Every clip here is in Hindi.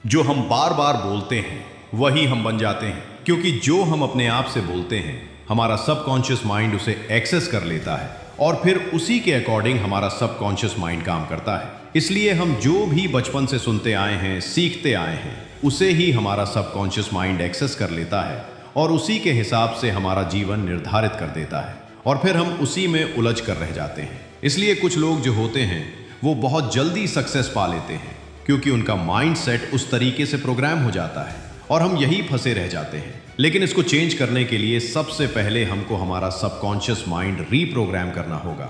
जो हम बार बार बोलते हैं वही हम बन जाते हैं, क्योंकि जो हम अपने आप से बोलते हैं हमारा सबकॉन्शियस माइंड उसे एक्सेस कर लेता है और फिर उसी के अकॉर्डिंग हमारा सबकॉन्शियस माइंड काम करता है। इसलिए हम जो भी बचपन से सुनते आए हैं, सीखते आए हैं, उसे ही हमारा सबकॉन्शियस माइंड एक्सेस कर लेता है और उसी के हिसाब से हमारा जीवन निर्धारित कर देता है और फिर हम उसी में उलझ कर रह जाते हैं। इसलिए कुछ लोग जो होते हैं वो बहुत जल्दी सक्सेस पा लेते हैं, क्योंकि उनका माइंड सेट उस तरीके से प्रोग्राम हो जाता है और हम यही फंसे रह जाते हैं। लेकिन इसको चेंज करने के लिए सबसे पहले हमको हमारा सबकॉन्शियस माइंड रीप्रोग्राम करना होगा,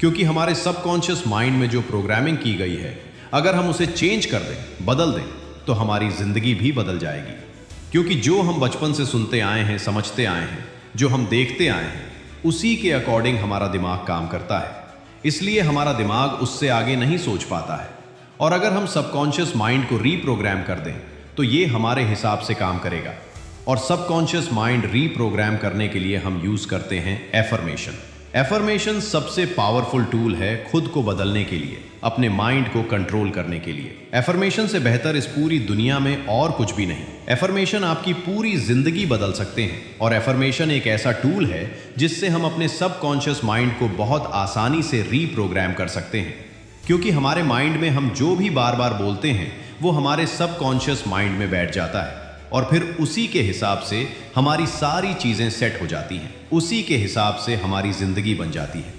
क्योंकि हमारे सबकॉन्शियस माइंड में जो प्रोग्रामिंग की गई है अगर हम उसे चेंज कर दें, बदल दें, तो हमारी जिंदगी भी बदल जाएगी। क्योंकि जो हम बचपन से सुनते आए हैं, समझते आए हैं, जो हम देखते आए हैं, उसी के अकॉर्डिंग हमारा दिमाग काम करता है। इसलिए हमारा दिमाग उससे आगे नहीं सोच पाता है। और अगर हम सबकॉन्शियस माइंड को रीप्रोग्राम कर दें तो ये हमारे हिसाब से काम करेगा। और सबकॉन्शियस माइंड रीप्रोग्राम करने के लिए हम यूज करते हैं एफर्मेशन। एफर्मेशन सबसे पावरफुल टूल है खुद को बदलने के लिए, अपने माइंड को कंट्रोल करने के लिए। एफर्मेशन से बेहतर इस पूरी दुनिया में और कुछ भी नहीं। एफर्मेशन आपकी पूरी जिंदगी बदल सकते हैं और एफर्मेशन एक ऐसा टूल है जिससे हम अपने सबकॉन्शियस माइंड को बहुत आसानी से रीप्रोग्राम कर सकते हैं। क्योंकि हमारे माइंड में हम जो भी बार बार बोलते हैं वो हमारे सबकॉन्शियस माइंड में बैठ जाता है और फिर उसी के हिसाब से हमारी सारी चीजें सेट हो जाती हैं, उसी के हिसाब से हमारी जिंदगी बन जाती है।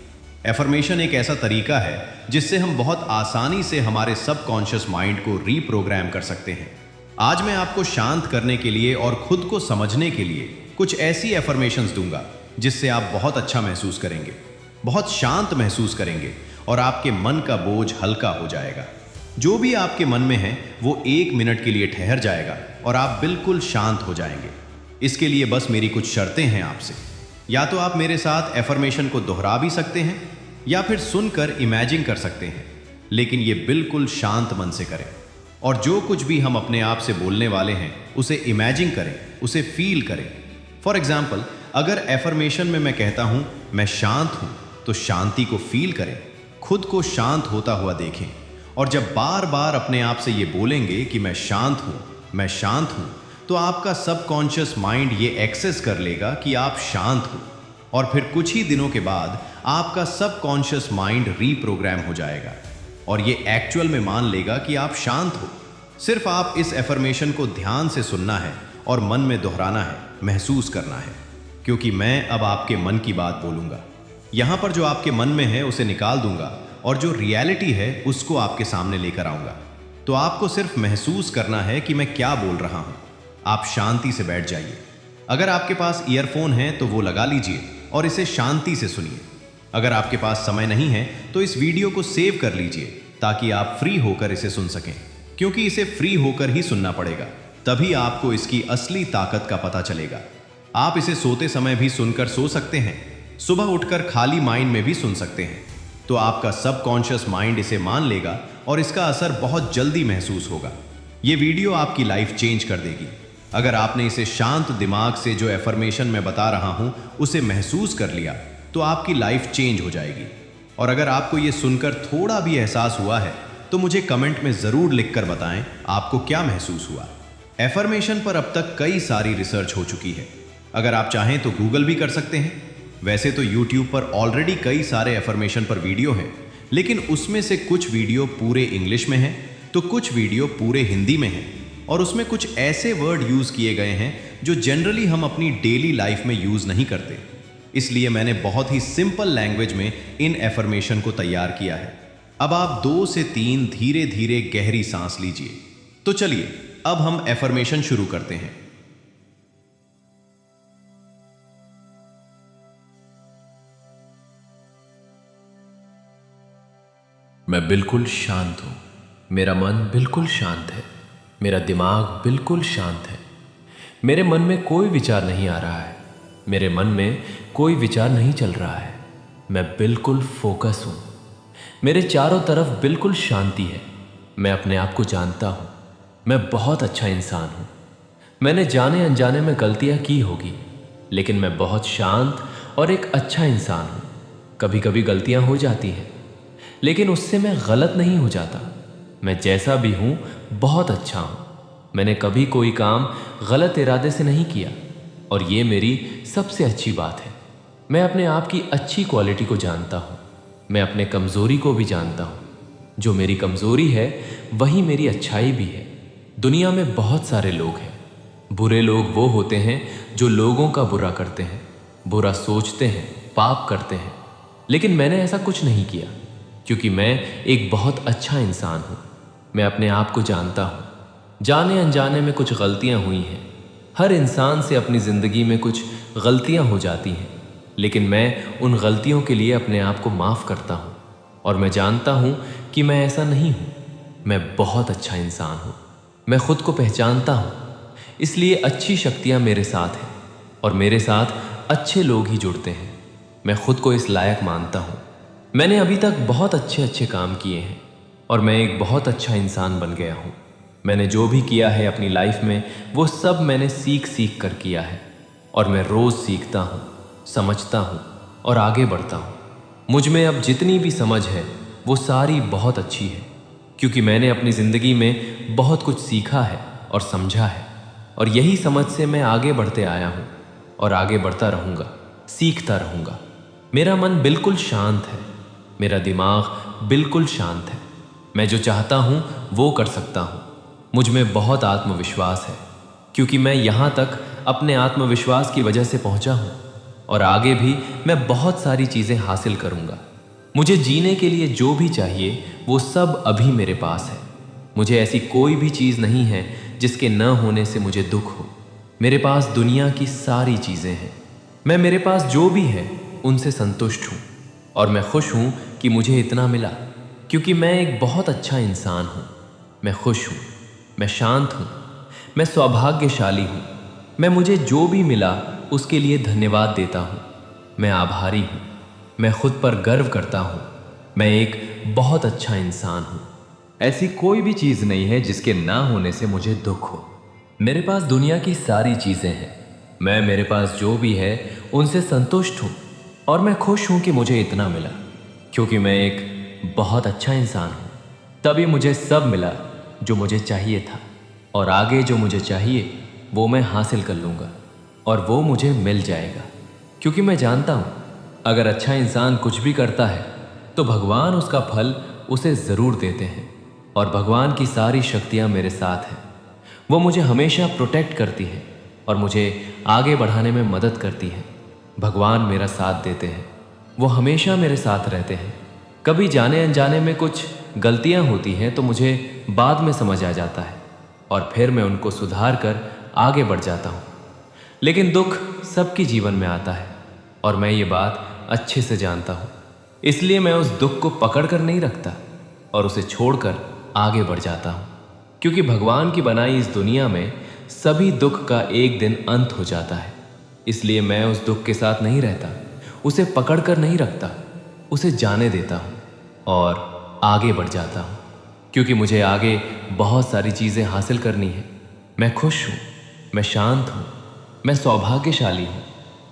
एफर्मेशन एक ऐसा तरीका है जिससे हम बहुत आसानी से हमारे सबकॉन्शियस माइंड को रीप्रोग्राम कर सकते हैं। आज मैं आपको शांत करने के लिए और खुद को समझने के लिए कुछ ऐसी एफर्मेशंस दूंगा जिससे आप बहुत अच्छा महसूस करेंगे, बहुत शांत महसूस करेंगे और आपके मन का बोझ हल्का हो जाएगा। जो भी आपके मन में है वो 1 मिनट के लिए ठहर जाएगा और आप बिल्कुल शांत हो जाएंगे। इसके लिए बस मेरी कुछ शर्तें हैं आपसे। या तो आप मेरे साथ एफर्मेशन को दोहरा भी सकते हैं या फिर सुनकर इमेजिन कर सकते हैं, लेकिन ये बिल्कुल शांत मन से करें। और जो कुछ भी हम अपने आप से बोलने वाले हैं उसे इमेजिन करें, उसे फील करें। फॉर एग्जाम्पल, अगर एफर्मेशन में मैं कहता हूं मैं शांत हूं, तो शांति को फील करें, खुद को शांत होता हुआ देखें। और जब बार बार अपने आप से ये बोलेंगे कि मैं शांत हूं, मैं शांत हूं, तो आपका सबकॉन्शियस माइंड ये एक्सेस कर लेगा कि आप शांत हो और फिर कुछ ही दिनों के बाद आपका सबकॉन्शियस माइंड रीप्रोग्राम हो जाएगा और ये एक्चुअल में मान लेगा कि आप शांत हो। सिर्फ आप इस एफर्मेशन को ध्यान से सुनना है और मन में दोहराना है, महसूस करना है। क्योंकि मैं अब आपके मन की बात बोलूंगा। यहां पर जो आपके मन में है उसे निकाल दूंगा और जो रियलिटी है उसको आपके सामने लेकर आऊंगा। तो आपको सिर्फ महसूस करना है कि मैं क्या बोल रहा हूं। आप शांति से बैठ जाइए। अगर आपके पास ईयरफोन है तो वो लगा लीजिए और इसे शांति से सुनिए। अगर आपके पास समय नहीं है तो इस वीडियो को सेव कर लीजिए ताकि आप फ्री होकर इसे सुन सकें, क्योंकि इसे फ्री होकर ही सुनना पड़ेगा, तभी आपको इसकी असली ताकत का पता चलेगा। आप इसे सोते समय भी सुनकर सो सकते हैं, सुबह उठकर खाली माइंड में भी सुन सकते हैं। तो आपका सबकॉन्शियस माइंड इसे मान लेगा और इसका असर बहुत जल्दी महसूस होगा। ये वीडियो आपकी लाइफ चेंज कर देगी। अगर आपने इसे शांत दिमाग से जो एफर्मेशन मैं बता रहा हूं उसे महसूस कर लिया तो आपकी लाइफ चेंज हो जाएगी। और अगर आपको ये सुनकर थोड़ा भी एहसास हुआ है तो मुझे कमेंट में जरूर लिखकर बताएं आपको क्या महसूस हुआ। एफर्मेशन पर अब तक कई सारी रिसर्च हो चुकी है। अगर आप चाहें तो गूगल भी कर सकते हैं। वैसे तो YouTube पर ऑलरेडी कई सारे एफर्मेशन पर वीडियो हैं, लेकिन उसमें से कुछ वीडियो पूरे इंग्लिश में हैं तो कुछ वीडियो पूरे हिंदी में हैं और उसमें कुछ ऐसे वर्ड यूज किए गए हैं जो जनरली हम अपनी डेली लाइफ में यूज नहीं करते। इसलिए मैंने बहुत ही सिंपल लैंग्वेज में इन एफर्मेशन को तैयार किया है। अब आप 2 से 3 धीरे धीरे गहरी सांस लीजिए। तो चलिए अब हम एफर्मेशन शुरू करते हैं। मैं बिल्कुल शांत हूँ। मेरा मन बिल्कुल शांत है। मेरा दिमाग बिल्कुल शांत है। मेरे मन में कोई विचार नहीं आ रहा है। मेरे मन में कोई विचार नहीं चल रहा है। मैं बिल्कुल फोकस हूँ। मेरे चारों तरफ बिल्कुल शांति है। मैं अपने आप को जानता हूँ। मैं बहुत अच्छा इंसान हूँ। मैंने जाने अनजाने में गलतियाँ की होगी, लेकिन मैं बहुत शांत और एक अच्छा इंसान हूँ। कभी कभी गलतियाँ हो जाती हैं, लेकिन उससे मैं गलत नहीं हो जाता। मैं जैसा भी हूँ बहुत अच्छा हूँ। मैंने कभी कोई काम गलत इरादे से नहीं किया और ये मेरी सबसे अच्छी बात है। मैं अपने आप की अच्छी क्वालिटी को जानता हूँ। मैं अपने कमज़ोरी को भी जानता हूँ। जो मेरी कमज़ोरी है वही मेरी अच्छाई भी है। दुनिया में बहुत सारे लोग हैं। बुरे लोग वो होते हैं जो लोगों का बुरा करते हैं, बुरा सोचते हैं, पाप करते हैं। लेकिन मैंने ऐसा कुछ नहीं किया क्योंकि मैं एक बहुत अच्छा इंसान हूँ। मैं अपने आप को जानता हूँ। जाने अनजाने में कुछ गलतियाँ हुई हैं। हर इंसान से अपनी ज़िंदगी में कुछ गलतियाँ हो जाती हैं, लेकिन मैं उन गलतियों के लिए अपने आप को माफ़ करता हूँ और मैं जानता हूँ कि मैं ऐसा नहीं हूँ। मैं बहुत अच्छा इंसान हूँ। मैं खुद को पहचानता हूँ, इसलिए अच्छी शक्तियाँ मेरे साथ हैं और मेरे साथ अच्छे लोग ही जुड़ते हैं। मैं खुद को इस लायक मानता हूँ। मैंने अभी तक बहुत अच्छे अच्छे काम किए हैं और मैं एक बहुत अच्छा इंसान बन गया हूँ। मैंने जो भी किया है अपनी लाइफ में वो सब मैंने सीख सीख कर किया है और मैं रोज़ सीखता हूँ, समझता हूँ और आगे बढ़ता हूँ। मुझ में अब जितनी भी समझ है वो सारी बहुत अच्छी है क्योंकि मैंने अपनी ज़िंदगी में बहुत कुछ सीखा है और समझा है और यही समझ से मैं आगे बढ़ते आया हूँ और आगे बढ़ता रहूँगा, सीखता रहूँगा। मेरा मन बिल्कुल शांत है। मेरा दिमाग बिल्कुल शांत है। मैं जो चाहता हूँ वो कर सकता हूँ। मुझ में बहुत आत्मविश्वास है क्योंकि मैं यहाँ तक अपने आत्मविश्वास की वजह से पहुँचा हूँ और आगे भी मैं बहुत सारी चीज़ें हासिल करूँगा। मुझे जीने के लिए जो भी चाहिए वो सब अभी मेरे पास है। मुझे ऐसी कोई भी चीज़ नहीं है जिसके न होने से मुझे दुख हो। मेरे पास दुनिया की सारी चीज़ें हैं। मैं मेरे पास जो भी है उनसे संतुष्ट हूँ और मैं खुश हूँ कि मुझे इतना मिला क्योंकि मैं एक बहुत अच्छा इंसान हूँ। मैं खुश हूँ, मैं शांत हूँ, मैं सौभाग्यशाली हूँ। मैं मुझे जो भी मिला उसके लिए धन्यवाद देता हूँ। मैं आभारी हूँ। मैं खुद पर गर्व करता हूँ। मैं एक बहुत अच्छा इंसान हूँ। ऐसी कोई भी चीज़ नहीं है जिसके ना होने से मुझे दुख हो। मेरे पास दुनिया की सारी चीज़ें हैं। मैं मेरे पास जो भी है उनसे संतुष्ट हूँ और मैं खुश हूँ कि मुझे इतना मिला क्योंकि मैं एक बहुत अच्छा इंसान हूँ। तभी मुझे सब मिला जो मुझे चाहिए था और आगे जो मुझे चाहिए वो मैं हासिल कर लूँगा और वो मुझे मिल जाएगा क्योंकि मैं जानता हूँ अगर अच्छा इंसान कुछ भी करता है तो भगवान उसका फल उसे ज़रूर देते हैं और भगवान की सारी शक्तियाँ मेरे साथ हैं। वो मुझे हमेशा प्रोटेक्ट करती हैं और मुझे आगे बढ़ाने में मदद करती हैं। भगवान मेरा साथ देते हैं। वो हमेशा मेरे साथ रहते हैं। कभी जाने अनजाने में कुछ गलतियाँ होती हैं तो मुझे बाद में समझ आ जाता है और फिर मैं उनको सुधार कर आगे बढ़ जाता हूँ। लेकिन दुख सबके जीवन में आता है और मैं ये बात अच्छे से जानता हूँ। इसलिए मैं उस दुख को पकड़ कर नहीं रखता और उसे छोड़कर आगे बढ़ जाता हूँ क्योंकि भगवान की बनाई इस दुनिया में सभी दुख का एक दिन अंत हो जाता है। इसलिए मैं उस दुख के साथ नहीं रहता, उसे पकड़ कर नहीं रखता, उसे जाने देता हूँ और आगे बढ़ जाता हूँ क्योंकि मुझे आगे बहुत सारी चीज़ें हासिल करनी है। मैं खुश हूँ, मैं शांत हूँ, मैं सौभाग्यशाली हूँ।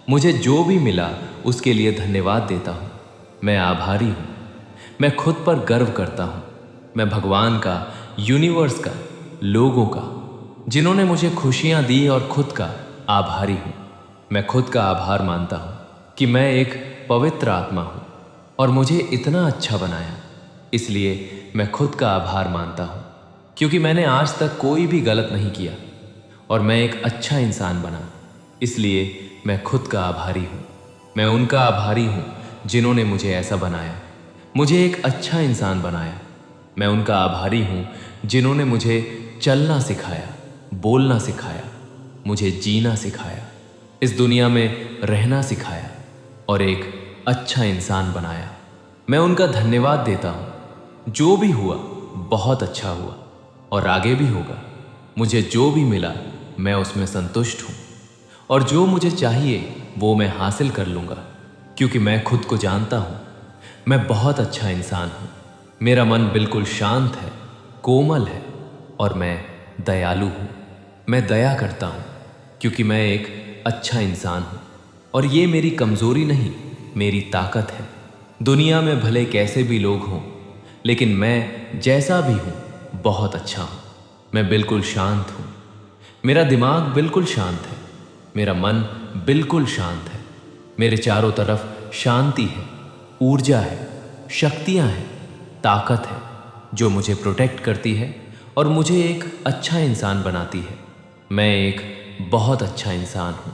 मुझे जो भी मिला उसके लिए धन्यवाद देता हूँ। मैं आभारी हूँ। मैं खुद पर गर्व करता हूँ। मैं भगवान का, यूनिवर्स का, लोगों का, जिन्होंने मुझे खुशियाँ दी और खुद का आभारी हूँ। मैं खुद का आभार मानता हूँ कि मैं एक पवित्र आत्मा हूँ और मुझे इतना अच्छा बनाया। इसलिए मैं खुद का आभार मानता हूँ क्योंकि मैंने आज तक कोई भी गलत नहीं किया और मैं एक अच्छा इंसान बना। इसलिए मैं खुद का आभारी हूँ। मैं उनका आभारी हूँ जिन्होंने मुझे ऐसा बनाया, मुझे एक अच्छा इंसान बनाया। मैं उनका आभारी हूँ जिन्होंने मुझे चलना सिखाया, बोलना सिखाया, मुझे जीना सिखाया, इस दुनिया में रहना सिखाया और एक अच्छा इंसान बनाया। मैं उनका धन्यवाद देता हूँ। जो भी हुआ बहुत अच्छा हुआ और आगे भी होगा। मुझे जो भी मिला मैं उसमें संतुष्ट हूँ और जो मुझे चाहिए वो मैं हासिल कर लूँगा क्योंकि मैं खुद को जानता हूँ। मैं बहुत अच्छा इंसान हूँ। मेरा मन बिल्कुल शांत है, कोमल है और मैं दयालु हूँ। मैं दया करता हूँ क्योंकि मैं एक अच्छा इंसान हूँ और ये मेरी कमज़ोरी नहीं, मेरी ताकत है। दुनिया में भले कैसे भी लोग हों, लेकिन मैं जैसा भी हूँ बहुत अच्छा हूँ। मैं बिल्कुल शांत हूँ। मेरा दिमाग बिल्कुल शांत है, मेरा मन बिल्कुल शांत है। मेरे चारों तरफ शांति है, ऊर्जा है, शक्तियां हैं, ताकत है जो मुझे प्रोटेक्ट करती है और मुझे एक अच्छा इंसान बनाती है। मैं एक बहुत अच्छा इंसान हूँ।